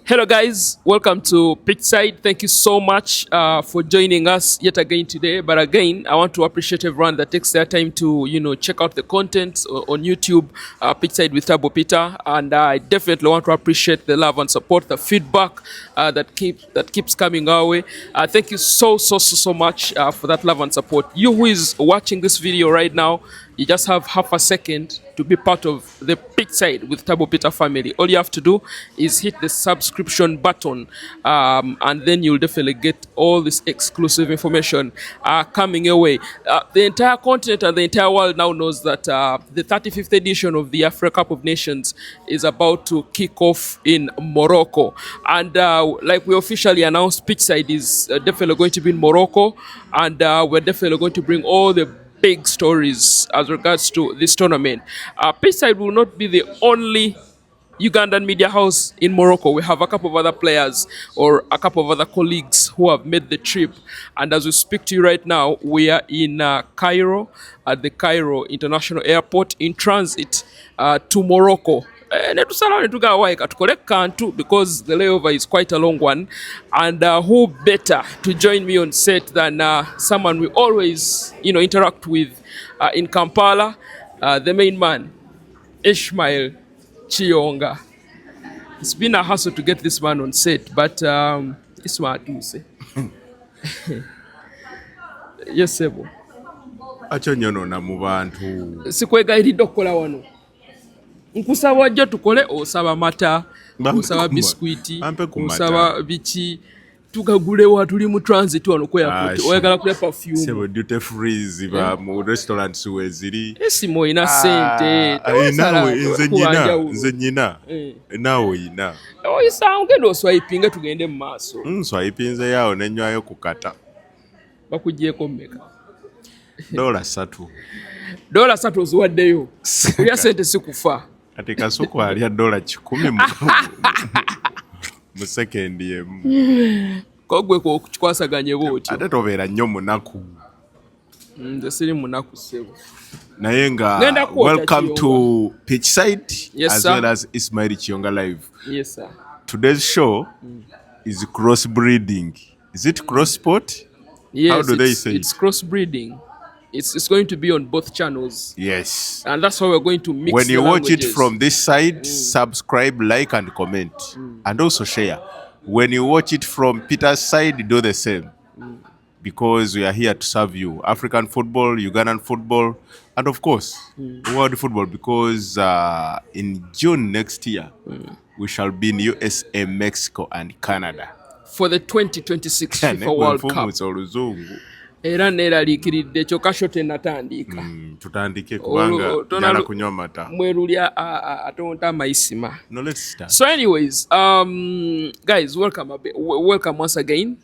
Hello, guys. Welcome to Pitchside. Thank you so much for joining us yet again today. But again, I want to appreciate everyone that takes their time to, check out the content on YouTube, Pitchside with Tabo Peter. And I definitely want to appreciate the love and support, the feedback that keeps coming our way. Thank you so much for that love and support. You who is watching this video right now, you just have half a second to be part of the pitch side with Tabo Peter family. All you have to do is hit the subscription button, and then you'll definitely get all this exclusive information coming your way. The entire continent and the entire world now knows that the 35th edition of the Africa Cup of Nations is about to kick off in Morocco. And like we officially announced, pitch side is definitely going to be in Morocco, and we're definitely going to bring all the big stories as regards to this tournament. Pitchside will not be the only Ugandan media house in Morocco. We have a couple of other players or a couple of other colleagues who have made the trip. And as we speak to you right now, we are in Cairo, at the Cairo International Airport, in transit to Morocco. Netusala netugawaika tukole kantu because the layover is quite a long one, and who better to join me on set than someone we always interact with in Kampala, the main man, Ismael Kiyonga. It's been a hassle to get this man on set, but it's smart to say. Yes, Sebo. Acho nyono na mu bantu Sikwegayirira okukola wano. Nkusaba wajja tukole, osaba mata, osaba biskwiti, osaba biki, tukagulewa tuli mu transit wano kwa airport. Oyagala kule perfume. Sebo duty free ziba mu restaurants weziri. Esimo ina sente. Nawe nze nyina. Nawe ina. Oyisa ungendo swipinga tugende mu maaso. Swipinze yawo nenywayo kukata. Bakugyeko mmeka? $3. $3 oziwaddeyo. Kulya sente sikufa. Ati kasuku alya $10 mu second yemu. Kogwe ko kukwasaganye boti. Ate tobeera nnyo munaku. Nze siri munaku sebo. Naye nga welcome to Pitchside, yes, as sir. well as Ismael Kiyonga Live. Yes, sir. Today's show is crossbreeding. Is it cross sport? Yes, how do they say it's crossbreeding. It's going to be on both channels. Yes. And that's how we're going to mix when you the watch languages. it from this side, subscribe, like, and comment. And also share. When you watch it from Peter's side, do the same. Because we are here to serve you. African football, Ugandan football, and of course, world football. Because in June next year, we shall be in USA, Mexico, and Canada. For the 2026 FIFA World Cup. Era neeraliikiridde kyokka sho tenatandika. Tutandike kubanga njala kunywa mata. Mwerulya atonta amayisima. No, let's start. So anyways, guys, welcome once again.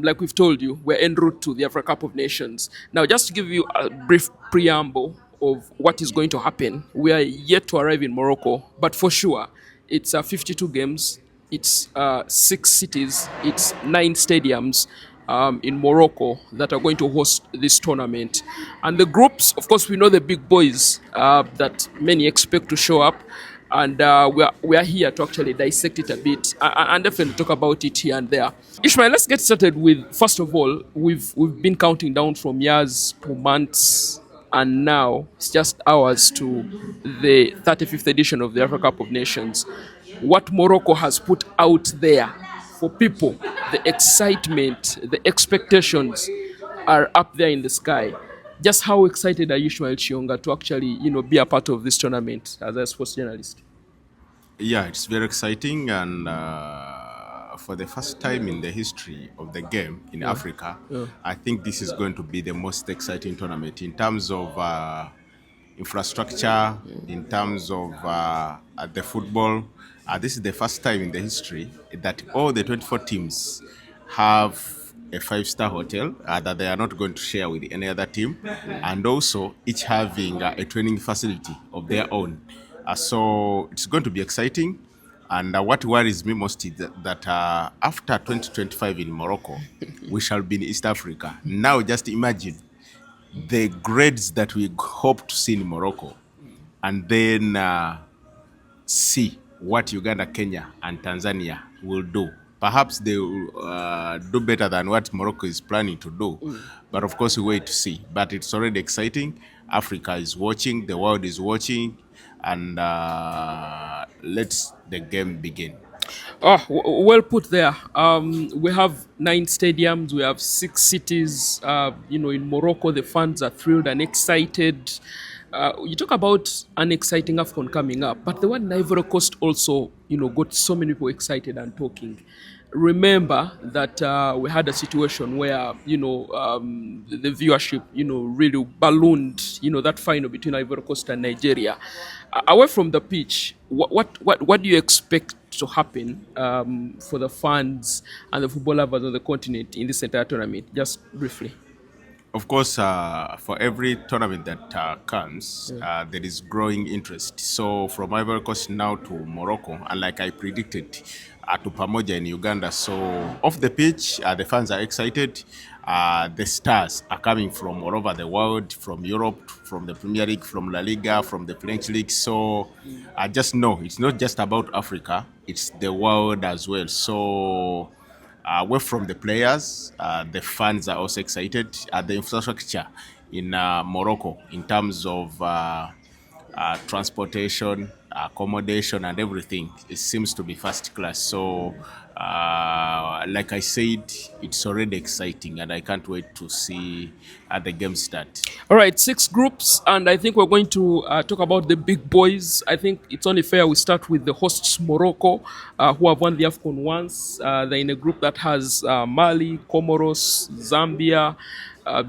Like we've told you, we're en route to the Africa Cup of Nations. Now, just to give you a brief preamble of what is going to happen, we are yet to arrive in Morocco, but for sure, it's 52 games, it's 6 cities, it's 9 stadiums in Morocco that are going to host this tournament. And the groups, of course, we know the big boys that many expect to show up. And we are here to actually dissect it a bit and definitely talk about it here and there. Ishmael, let's get started with, first of all, we've been counting down from years to months, and now it's just hours to the 35th edition of the Africa Cup of Nations. What Morocco has put out there for people, the excitement, the expectations are up there in the sky. Just how excited are you, Ismael Kiyonga, to actually, be a part of this tournament as a sports journalist? Yeah, it's very exciting, and for the first time in the history of the game in Africa, I think this is going to be the most exciting tournament in terms of infrastructure, in terms of the football. This is the first time in the history that all the 24 teams have a 5-star hotel that they are not going to share with any other team, and also each having a training facility of their own. So it's going to be exciting, and what worries me most is that after 2025 in Morocco, we shall be in East Africa. Now just imagine the grades that we hope to see in Morocco, and then see what Uganda, Kenya, and Tanzania will do. Perhaps they will do better than what Morocco is planning to do. But of course, we wait to see. But it's already exciting. Africa is watching, the world is watching, and let's the game begin. Oh, well put there. We have 9 stadiums. We have 6 cities. In Morocco, the fans are thrilled and excited. You talk about an exciting Afcon coming up, but the one in Ivory Coast also, got so many people excited and talking. Remember that we had a situation where the viewership really ballooned. That final between Ivory Coast and Nigeria. Away from the pitch, what do you expect to happen for the fans and the football lovers of the continent in this entire tournament? Just briefly. Of course, for every tournament that comes, there is growing interest. So from Ivory Coast now to Morocco, and like I predicted, to Pamoja in Uganda. So off the pitch, the fans are excited. The stars are coming from all over the world, from Europe, from the Premier League, from La Liga, from the French League. So I just know it's not just about Africa, it's the world as well. So away from the players, the fans are also excited at the infrastructure in Morocco in terms of transportation, accommodation, and everything. It seems to be first class. So, like I said, it's already exciting, and I can't wait to see the game start. All right, 6 groups, and I think we're going to talk about the big boys. I think it's only fair we start with the hosts, Morocco, who have won the Afcon once. They're in a group that has Mali, Comoros, Zambia.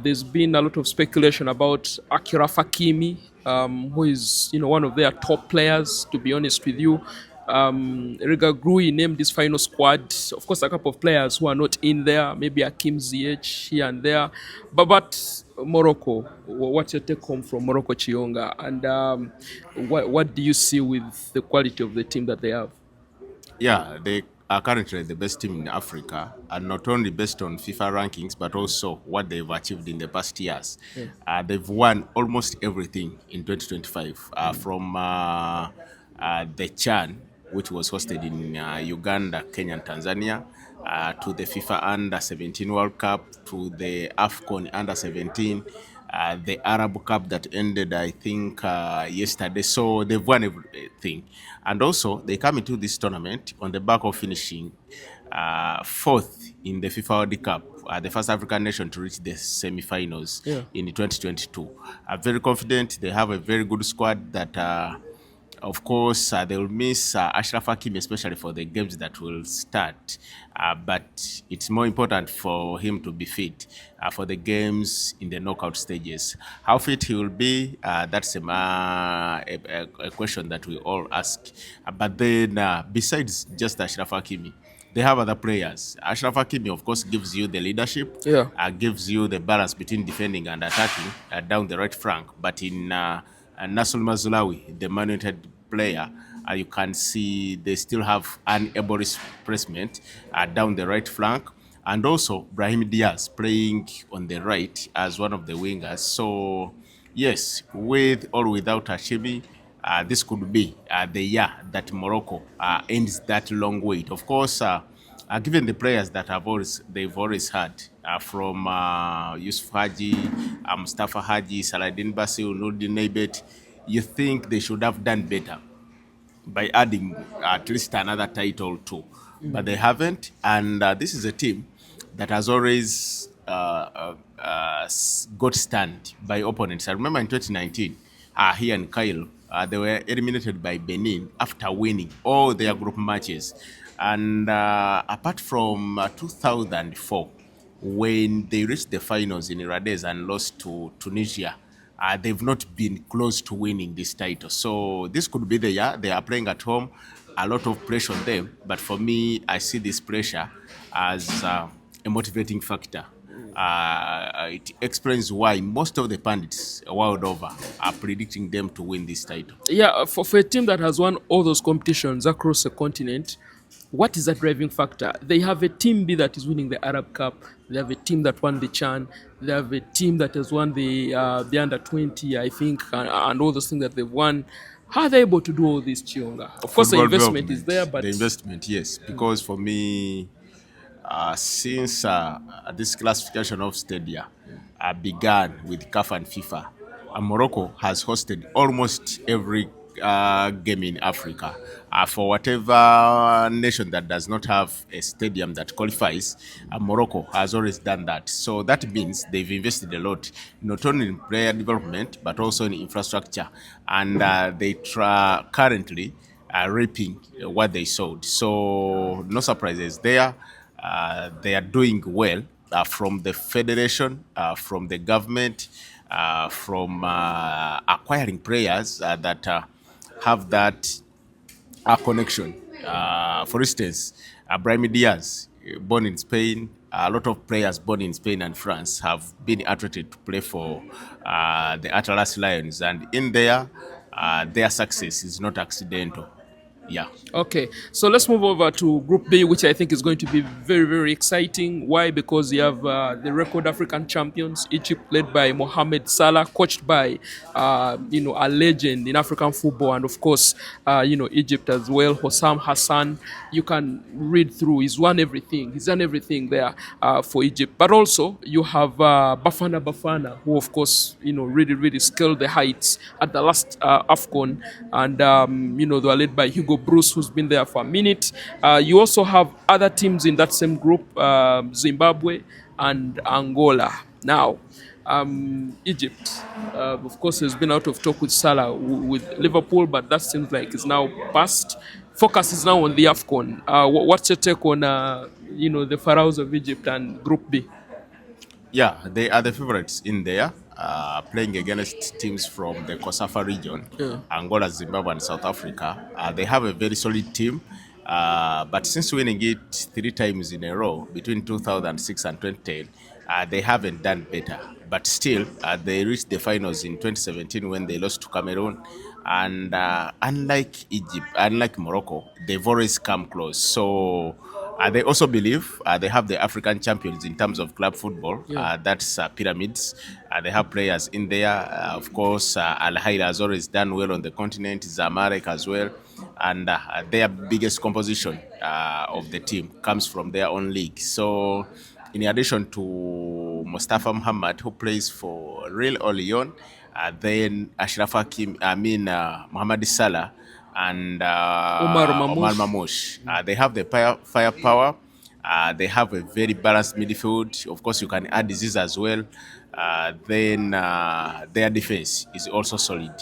There's been a lot of speculation about Akira Fakimi, who is one of their top players. To be honest with you, Riga Grui named his final squad. Of course, a couple of players who are not in there, maybe Akim Ziyech here and there. But Morocco, what's your take home from Morocco, Kiyonga? And what do you see with the quality of the team that they have? Yeah, they are currently the best team in Africa, and not only based on FIFA rankings, but also what they've achieved in the past years. They've won almost everything in 2025, from the CHAN, which was hosted in Uganda, Kenya, and Tanzania, to the FIFA Under 17 World Cup, to the Afcon Under 17. The Arab Cup that ended, I think, yesterday. So they've won everything. And also, they come into this tournament on the back of finishing fourth in the FIFA World Cup, the first African nation to reach the semi-finals in 2022. I'm very confident. They have a very good squad that of course, they will miss Ashraf Hakimi, especially for the games that will start. But it's more important for him to be fit for the games in the knockout stages. How fit he will be, that's a question that we all ask. But then, besides just Ashraf Hakimi, they have other players. Ashraf Hakimi, of course, gives you the leadership, gives you the balance between defending and attacking down the right flank. But in Nasser Mazulawi, the Man United player, you can see they still have an able replacement down the right flank. And also Brahim Diaz playing on the right as one of the wingers. So, yes, with or without Hashimi, this could be the year that Morocco ends that long wait. Of course, given the players that they've always had from Yusuf Haji, Mustafa Haji, Saladin Basil, Nurdin Nebet, you think they should have done better by adding at least another title too. But they haven't, and this is a team that has always got stunned by opponents. I remember in 2019, he and Kyle, they were eliminated by Benin after winning all their group matches. And apart from 2004, when they reached the finals in Iradez and lost to Tunisia, they've not been close to winning this title. So this could be the year. They are playing at home, a lot of pressure on them. But for me, I see this pressure as a motivating factor. It explains why most of the pundits world over are predicting them to win this title. Yeah, for a team that has won all those competitions across the continent, what is the driving factor? They have a team B that is winning the Arab Cup. They have a team that won the CHAN. They have a team that has won the under 20, I think, and all those things that they've won. How are they able to do all this, Chionga? Of course, the Football investment is there, development, but the investment, yes, because for me, since this classification of stadia began with CAF and FIFA, Morocco has hosted almost every game in Africa. For whatever nation that does not have a stadium that qualifies, Morocco has always done that. So that means they've invested a lot, not only in player development, but also in infrastructure. And currently reaping what they sowed. So no surprises there. They are doing well from the federation, from the government, from acquiring players that have that connection. For instance, Brahim Diaz, born in Spain, a lot of players born in Spain and France have been attracted to play for the Atlas Lions, and in there, their success is not accidental. Yeah. okay, so let's move over to Group B, which I think is going to be very, very exciting. Why? Because you have the record African champions, Egypt, led by Mohamed Salah, coached by a legend in African football, and of course, Egypt as well, Hossam Hassan. You can read through; he's won everything. He's done everything there for Egypt. But also, you have Bafana Bafana, who of course, really, really scaled the heights at the last Afcon, and they were led by Hugo Bruce, who's been there for a minute. You also have other teams in that same group, Zimbabwe and Angola. Now, Egypt, of course, has been out of talk with Salah with Liverpool, but that seems like it's now past. Focus is now on the Afcon. What's your take on the Pharaohs of Egypt and Group B? Yeah, they are the favorites in there, playing against teams from the Kosafa region, Yeah. Angola, Zimbabwe, and South Africa. They have a very solid team, but since winning it three times in a row between 2006 and 2010, they haven't done better. But still, they reached the finals in 2017 when they lost to Cameroon. And unlike Egypt, unlike Morocco, they've always come close. So they also believe they have the African champions in terms of club football. Yeah. That's Pyramids. They have players in there. Of course, Al Hilal has always done well on the continent, Zamalek as well. And their biggest composition of the team comes from their own league. So, in addition to Mustafa Muhammad, who plays for Real or Lyon, then Ashraf Hakim, Mohamed Salah, and Omar Omar Mamouche. Mamouche. They have the firepower. They have a very balanced midfield. Of course, you can add disease as well. Then their defense is also solid.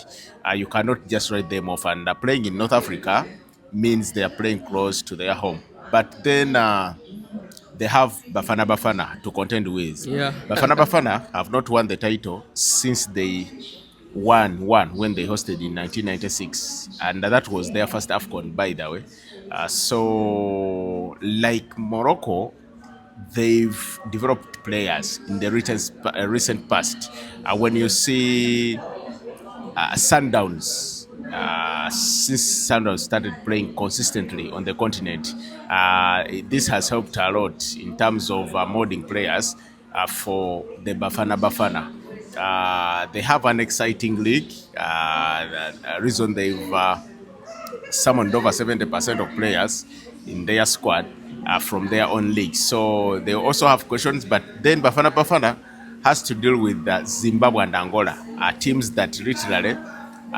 You cannot just write them off. And playing in North Africa means they are playing close to their home. But then they have Bafana Bafana to contend with. Yeah. Bafana Bafana have not won the title since they won one when they hosted in 1996, and that was their first Afcon, by the way. So, like Morocco, they've developed players in the recent past. When you see Sundowns, since Sundowns started playing consistently on the continent, this has helped a lot in terms of molding players for the Bafana Bafana. They have an exciting league. The reason they've summoned over 70% of players in their squad from their own league. So they also have questions, but then Bafana Bafana has to deal with Zimbabwe and Angola, teams that literally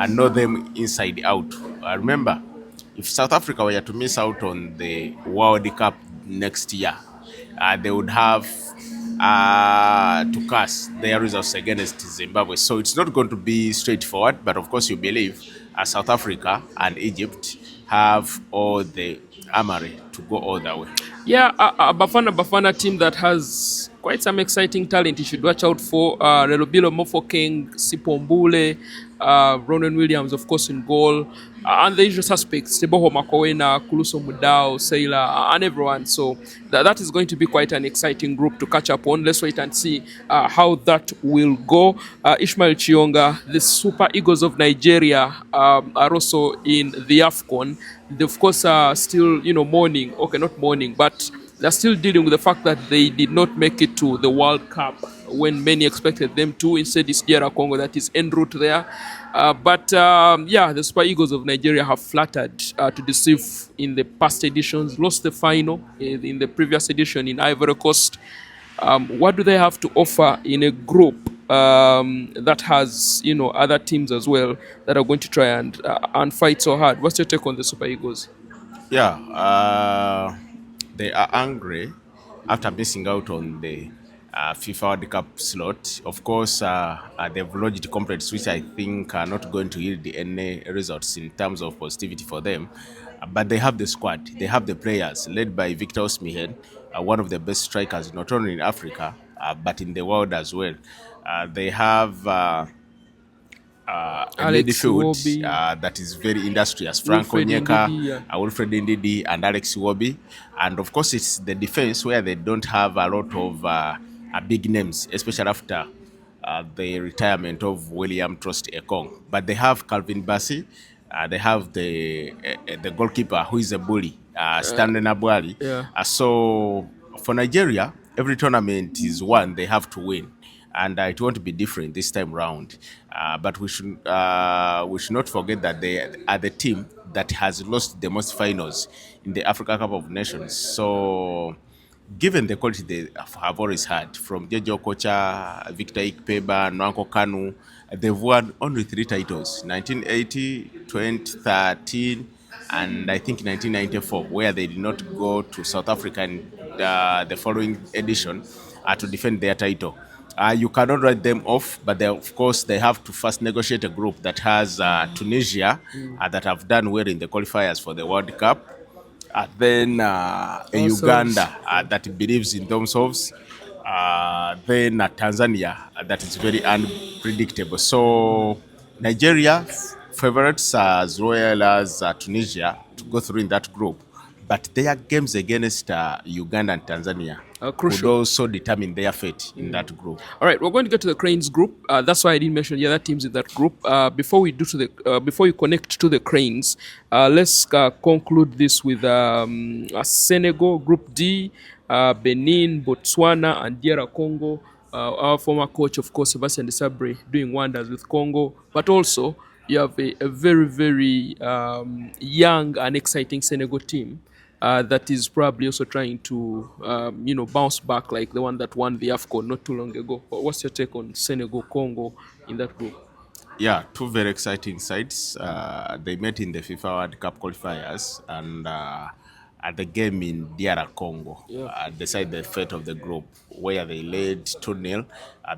know them inside out. Remember, if South Africa were to miss out on the World Cup next year, they would have to cast their results against Zimbabwe. So it's not going to be straightforward, but of course you believe South Africa and Egypt have all the armory to go all the way. Yeah, a Bafana team that has quite some exciting talent you should watch out for. Relobilo Mofokeng, Sipombule, Ronan Williams, of course, in goal. And the usual suspects, Teboho Makowena, Kuluso Mudao, Sailor, and everyone. So that is going to be quite an exciting group to catch up on. Let's wait and see how that will go. Ismael Kiyonga, the Super Eagles of Nigeria, are also in the Afcon. They, of course, are still, mourning. Okay, not mourning, but they're still dealing with the fact that they did not make it to the World Cup when many expected them to. Instead, it's DR Congo that is en route there. But yeah, the Super Eagles of Nigeria have flattered to deceive in the past editions, lost the final in the previous edition in Ivory Coast. What do they have to offer in a group that has, other teams as well that are going to try and fight so hard? What's your take on the Super Eagles? Yeah, they are angry after missing out on the FIFA World Cup slot. Of course, they've lodged complaints which I think are not going to yield any results in terms of positivity for them. But they have the squad, they have the players, led by Victor Osimhen, one of the best strikers not only in Africa but in the world as well. They have a Alex midfield Iwobi, that is very industrious. Franco Wilfred Nyeka, Ndidi, yeah. Wilfred Ndidi, and Alex Iwobi. And of course, it's the defense where they don't have a lot of big names, especially after the retirement of William Trost Ekong. But they have Calvin Bassey. They have the goalkeeper who is a bully, Stanley Nabwali. Yeah. So for Nigeria, every tournament is one they have to win, and it won't be different this time round. But we should not forget that they are the team that has lost the most finals in the Africa Cup of Nations. So given the quality they have always had, from Jejo Kocha, Victor Ikpeba, Nwanko Kanu, they've won only 3 titles: 1980, 2013, and I think 1994, where they did not go to South Africa in the following edition to defend their title. You cannot write them off, but of course they have to first negotiate a group that has Tunisia that have done well in the qualifiers for the World Cup. Then a Ourselves. Uganda that believes in themselves. Then Tanzania that is very unpredictable. So Nigeria favorites as royal as Tunisia to go through in that group, but their games against Uganda and Tanzania could Crucial. also determine their fate in that group. All right, we're going to get to the Cranes group. That's why I didn't mention the other teams in that group. Before we connect to the Cranes, let's conclude this with Senegal Group D, Benin, Botswana, and DR Congo. Our former coach, of course, Sebastian Desabre, doing wonders with Congo, but also you have a very, very young and exciting Senegal team that is probably also trying to, bounce back like the one that won the Afcon not too long ago. What's your take on Senegal, Congo in that group? Yeah, two very exciting sides. They met in the FIFA World Cup qualifiers, and at the game in DR Congo, Yeah. decide the fate of the group, where they led 2-0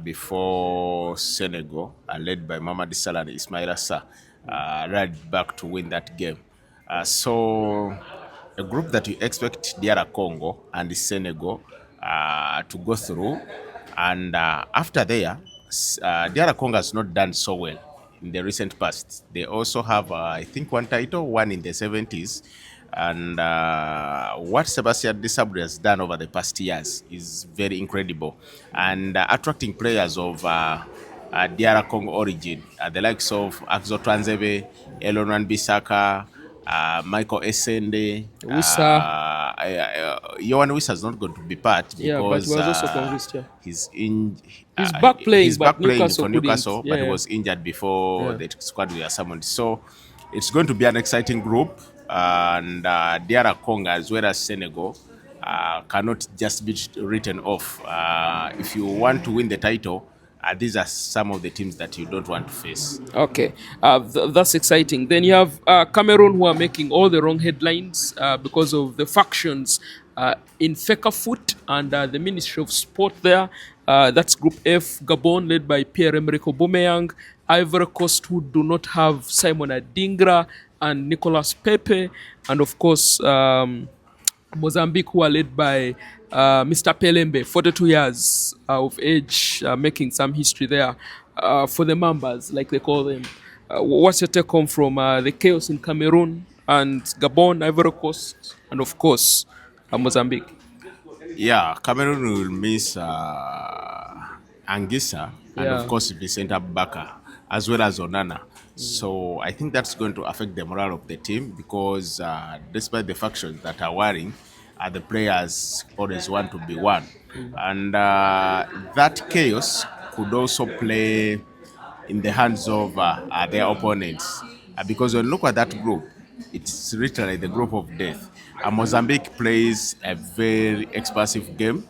before Senegal, led by Mamadou Salah and Ismail Assar, led back to win that game. So a group that you expect DR Congo and Senegal to go through, and after there, DR Congo has not done so well in the recent past. They also have, I think, one title, one in the 70s. And what Sebastian Desabre has done over the past years is very incredible. And attracting players of DR Congo origin, the likes of Axel Twanzebe, Elon Bissaka, Michael Essende. Wissa. Yohan Wissa is not going to be part Yeah, but he because was also convinced. Yeah. he's in. He's back playing, He's but back playing Newcastle for couldn't. Newcastle, Yeah, but he yeah. was injured before Yeah. the squad were summoned. So it's going to be an exciting group, and DR Congo as well as Senegal cannot just be written off. If you want to win the title, these are some of the teams that you don't want to face. Okay, that's exciting. Then you have Cameroon, who are making all the wrong headlines because of the factions in Fecafoot and the Ministry of Sport there. That's Group F, Gabon, led by Pierre-Emerick Aubameyang. Ivory Coast, who do not have Simon Adingra and Nicolas Pepe. And of course, Mozambique, who are led by Mr. Pelembe, 42 years of age, making some history there for the Mambas, like they call them. What's your take home from the chaos in Cameroon and Gabon, Ivory Coast, and of course, Mozambique? Yeah, Cameroon will miss Angisa and Yeah. of course Vicente Abubakar as well as Onana. So I think that's going to affect the morale of the team because despite the factions that are warring, the players always want to be one. And that chaos could also play in the hands of their opponents. Because when you look at that group, it's literally the group of death. Mozambique plays a very expansive game,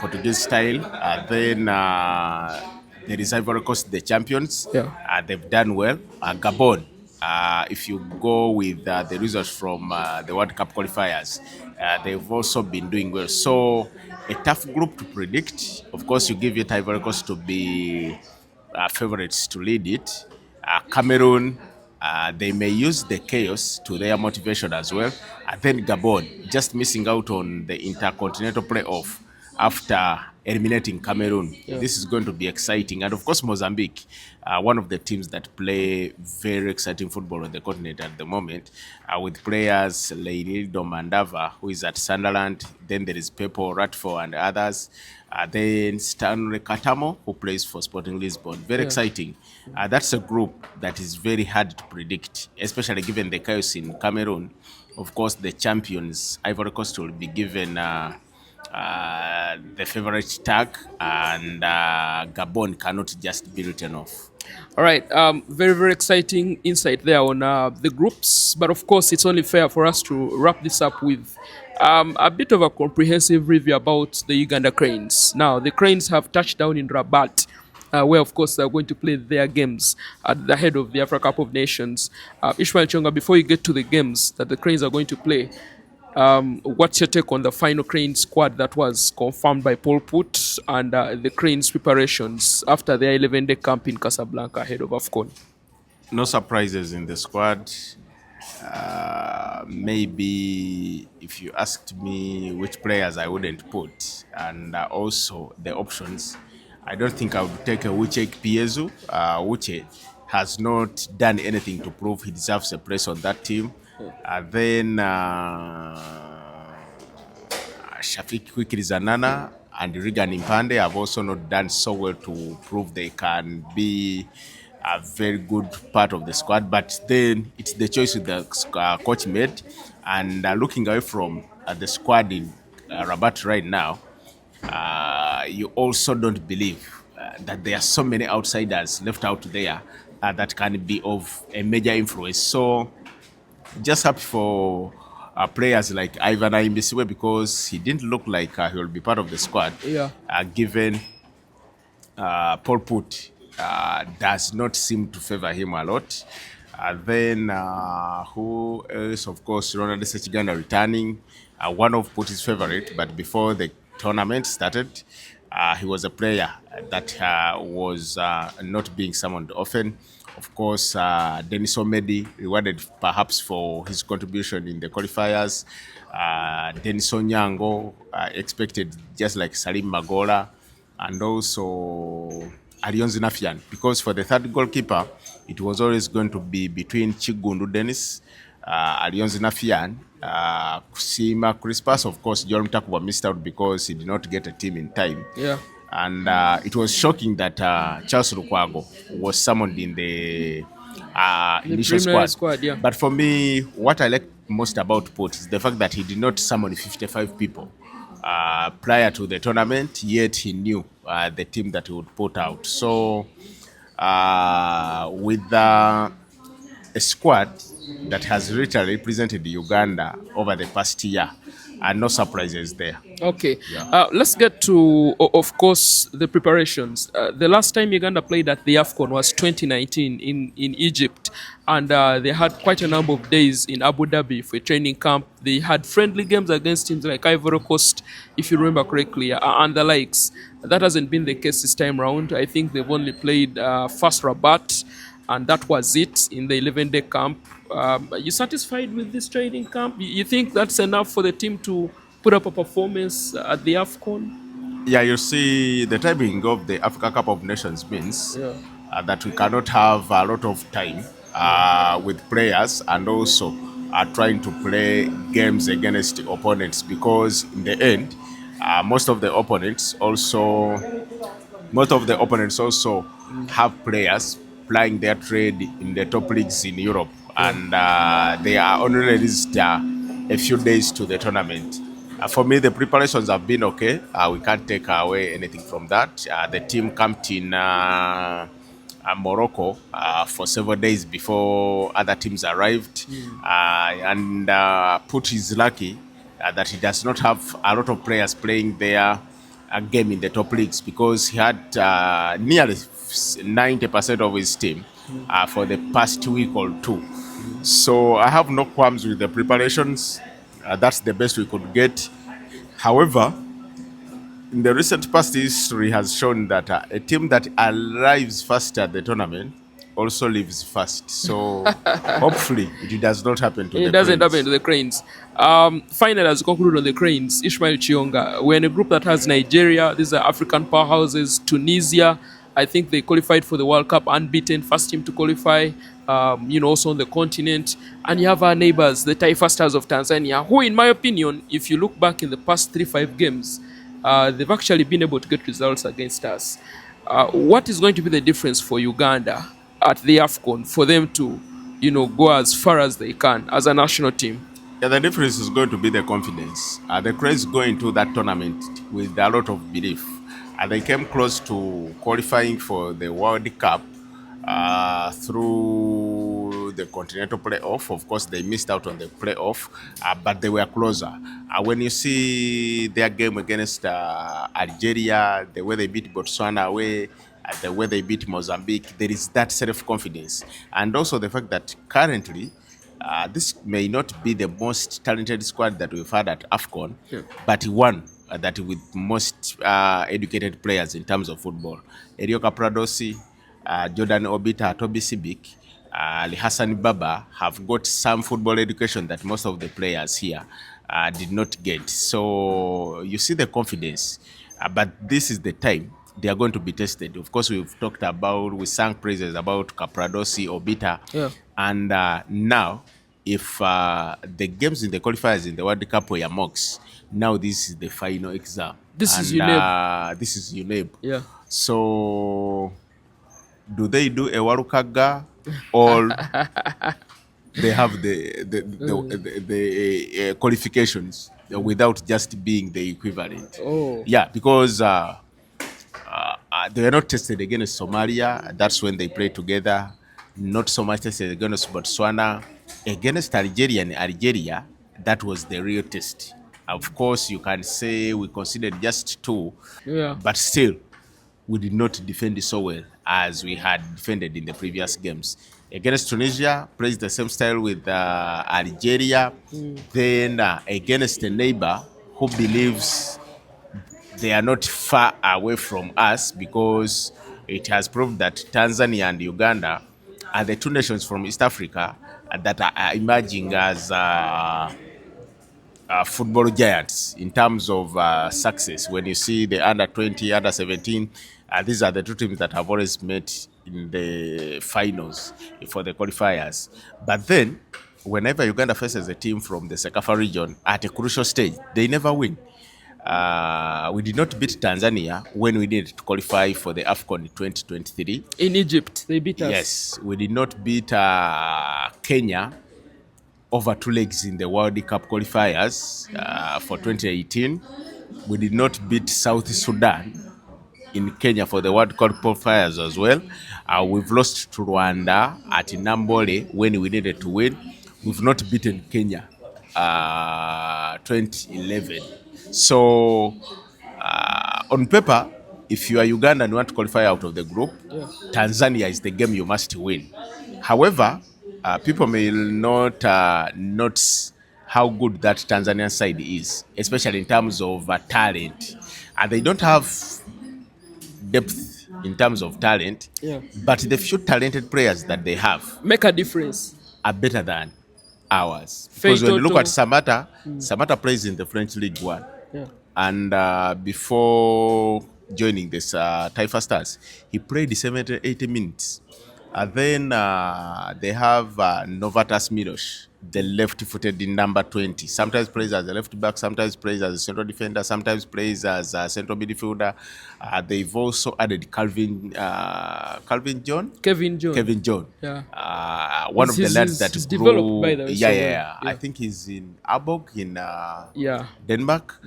Portuguese style. Then there is Ivory Coast, the champions. Yeah. They've done well. Gabon, if you go with the results from the World Cup qualifiers, they've also been doing well. So a tough group to predict. Of course, you give it Ivory Coast to be favorites to lead it. Cameroon, they may use the chaos to their motivation as well. And then Gabon, just missing out on the intercontinental playoff after eliminating Cameroon. Yeah. This is going to be exciting. And of course, Mozambique, one of the teams that play very exciting football on the continent at the moment, with players Leonardo Mandava, who is at Sunderland. Then there is Pepo Ratfo and others. Then Stanley Katamo, who plays for Sporting Lisbon. Very Yeah. exciting. That's a group that is very hard to predict, especially given the chaos in Cameroon. Of course, the champions, Ivory Coast, will be given the favorite tag, and Gabon cannot just be written off. All right. Very, very exciting insight there on the groups. But of course, it's only fair for us to wrap this up with a bit of a comprehensive review about the Uganda Cranes. Now, the Cranes have touched down in Rabat, where, of course, they're going to play their games at the head of the Africa Cup of Nations. Ismael Kiyonga, before you get to the games that the Cranes are going to play, what's your take on the final Crane squad that was confirmed by Paul Put and the Cranes preparations after their 11-day camp in Casablanca ahead of Afcon? No surprises in the squad. Maybe if you asked me which players I wouldn't put, and also the options, I don't think I would take a Wuche Piezu. Wuche has not done anything to prove he deserves a place on that team. Then Shafik Wikirizanana and Regan Impande have also not done so well to prove they can be a very good part of the squad. But then it's the choice the coach made. And looking away from the squad in Rabat right now, you also don't believe that there are so many outsiders left out there that can be of a major influence. So just happy for players like Ivan Imbisiwe, because he didn't look like he will be part of the squad. Yeah. Given Paul Put does not seem to favor him a lot. Then who else? Of course, Ronald Sechiganda returning, one of Put's favorite. But before the tournament started, he was a player that was not being summoned often. Of course, Denis Omedi, rewarded perhaps for his contribution in the qualifiers. Denis Onyango, expected just like Salim Magola, and also Alionzi Nafian, because for the third goalkeeper, it was always going to be between Chigundu Dennis, Alionzi Nafian, Kusima Crispas. Of course, Jerome Takuba missed out because he did not get a team in time. Yeah. And it was shocking that Charles Lukwago was summoned in the initial squad, yeah. But for me, what I like most about Port is the fact that he did not summon 55 people prior to the tournament, yet he knew the team that he would put out. So with a squad that has literally represented Uganda over the past year, and no surprises there. Okay. Yeah. Let's get to, of course, the preparations. The last time Uganda played at the Afcon was 2019 in Egypt. And they had quite a number of days in Abu Dhabi for a training camp. They had friendly games against teams like Ivory Coast, if you remember correctly, and the likes. That hasn't been the case this time round. I think they've only played first Rabat, and that was it in the 11-day camp. Are you satisfied with this training camp? You think that's enough for the team to put up a performance at the Afcon? Yeah, you see, the timing of the Africa Cup of Nations means that we cannot have a lot of time with players, and also trying to play games against opponents, because in the end, most of the opponents also have players plying their trade in the top leagues in Europe, and they are only released a few days to the tournament. For me, the preparations have been okay. We can't take away anything from that. The team camped in Morocco for several days before other teams arrived, and Put is lucky that he does not have a lot of players playing their game in the top leagues because he had nearly 90% of his team for the past week or two. So I have no qualms with the preparations. That's the best we could get. However, in the recent past history has shown that a team that arrives first at the tournament also leaves first. So hopefully it does not happen to It the doesn't happen Cranes. to the Cranes. Finally, as we conclude on the Cranes, Ismael Kiyonga, we're in a group that has Nigeria, these are African powerhouses, Tunisia. I think they qualified for the World Cup unbeaten, first team to qualify, also on the continent. And you have our neighbors, the Taifa Stars of Tanzania, who, in my opinion, if you look back in the past 3-5 games, they've actually been able to get results against us. What is going to be the difference for Uganda at the Afcon for them to, go as far as they can as a national team? Yeah, the difference is going to be the confidence. The Cranes go into that tournament with a lot of belief. They came close to qualifying for the World Cup through the continental playoff. Of course, they missed out on the playoff, but they were closer. When you see their game against Algeria, the way they beat Botswana away, the way they beat Mozambique, there is that self-confidence. And also the fact that currently, this may not be the most talented squad that we've had at AFCON, Yeah. but one that with most educated players in terms of football. Erioka Pradosi, Jordan Obita, Toby Sibik, Ali Hassan Baba have got some football education that most of the players here did not get. So you see the confidence, but this is the time they are going to be tested. Of course, we sang praises about Capradosi, Obita, Yeah. and now, if the games in the qualifiers in the World Cup were mocks, now this is the final exam. This is And UNEB. this is UNEB. Yeah. So, do they do a Warukaga or they have the qualifications without just being the equivalent? Oh. Yeah, because they were not tested against Somalia. That's when they played together. Not so much tested against Botswana. Against Algeria and Algeria, that was the real test. Of course, you can say we considered just two, Yeah. but still, we did not defend it so well as we had defended in the previous games. Against Tunisia, plays the same style with Algeria. Then against a neighbor who believes they are not far away from us because it has proved that Tanzania and Uganda are the two nations from East Africa that are emerging as football giants in terms of success. When you see the under 20, under 17, these are the two teams that have always met in the finals for the qualifiers. But then, whenever Uganda faces a team from the Sekafa region at a crucial stage, they never win. We did not beat Tanzania when we needed to qualify for the Afcon 2023. In Egypt, they beat us. Yes, we did not beat Kenya over two legs in the World Cup qualifiers for 2018. We did not beat South Sudan in Kenya for the World Cup qualifiers as well. We've lost to Rwanda at Nambole when we needed to win. We've not beaten Kenya 2011. So on paper, if you are Uganda and you want to qualify out of the group, Tanzania is the game you must win. However, people may not notice how good that Tanzanian side is, especially in terms of talent. And they don't have depth in terms of talent, Yeah. but the few talented players that they have Make a difference. are better than ours. Fei Because when you look Toto. at Samata, Samata plays in the French League One. Yeah. And before joining this Taifa Stars, he played 70, 80 minutes. And then they have Novatas Milos. the left-footed in number 20. Sometimes plays as a left back, sometimes plays as a central defender, sometimes plays as a central midfielder. They've also added Calvin John. Kevin John. Kevin John. Yeah. One of the lads that He's developed by grew. the way. Yeah, So yeah, well. yeah. I think he's in Aalborg in Yeah. Denmark.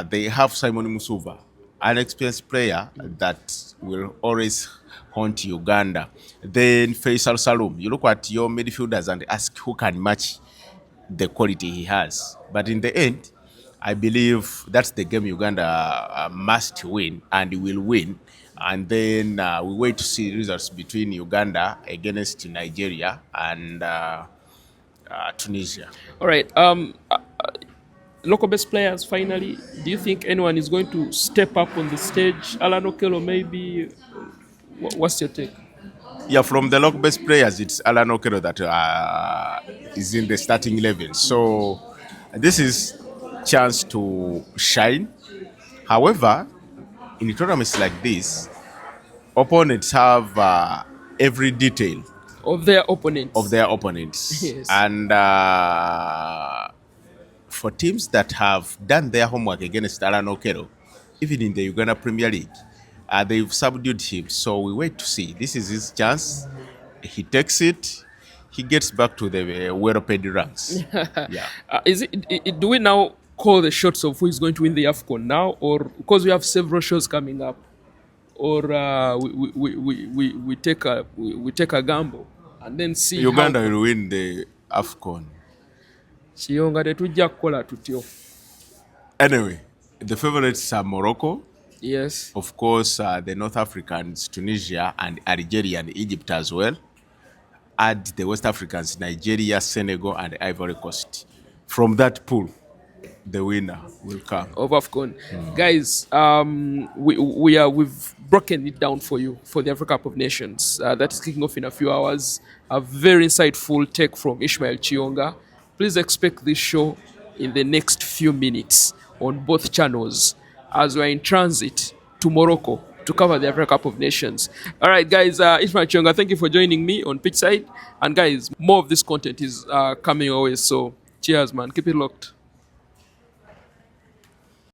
They have Simon Musuva, an experienced player that will always haunt Uganda. Then Faisal Salum. You look at your midfielders and ask who can match the quality he has. But in the end, I believe that's the game Uganda must win and will win. And then we wait to see results between Uganda against Nigeria and Tunisia. All right. Local best players. Finally, do you think anyone is going to step up on the stage? Alan Okello, maybe. What's your take? Yeah, from the local best players, it's Alan Okero that is in the starting 11. So this is chance to shine. However, in tournaments like this, opponents have every detail Of their opponents. of their opponents. Yes. And for teams that have done their homework against Alan Okero, even in the Uganda Premier League, they've subdued him. So we wait to see. This is his chance. He takes it. He gets back to the well-paid ranks. Yeah. Do we now call the shots of who is going to win the Afcon now, or because we have several shows coming up, or we take a gamble and then see Uganda how will win the Afcon. Kiyonga tetujja kukola tutyo. Anyway, the favorites are Morocco. Yes. Of course, the North Africans, Tunisia, and Algeria and Egypt as well. Add the West Africans, Nigeria, Senegal, and Ivory Coast. From that pool, the winner will come. Of Afcon. Guys, we've broken it down for you for the Africa Cup of Nations. That's kicking off in a few hours. A very insightful take from Ismael Kiyonga. Please expect this show in the next few minutes on both channels as we're in transit to Morocco to cover the Africa Cup of Nations. All right, guys, Ismael Kiyonga, thank you for joining me on Pitchside. And guys, more of this content is coming always. So cheers, man. Keep it locked.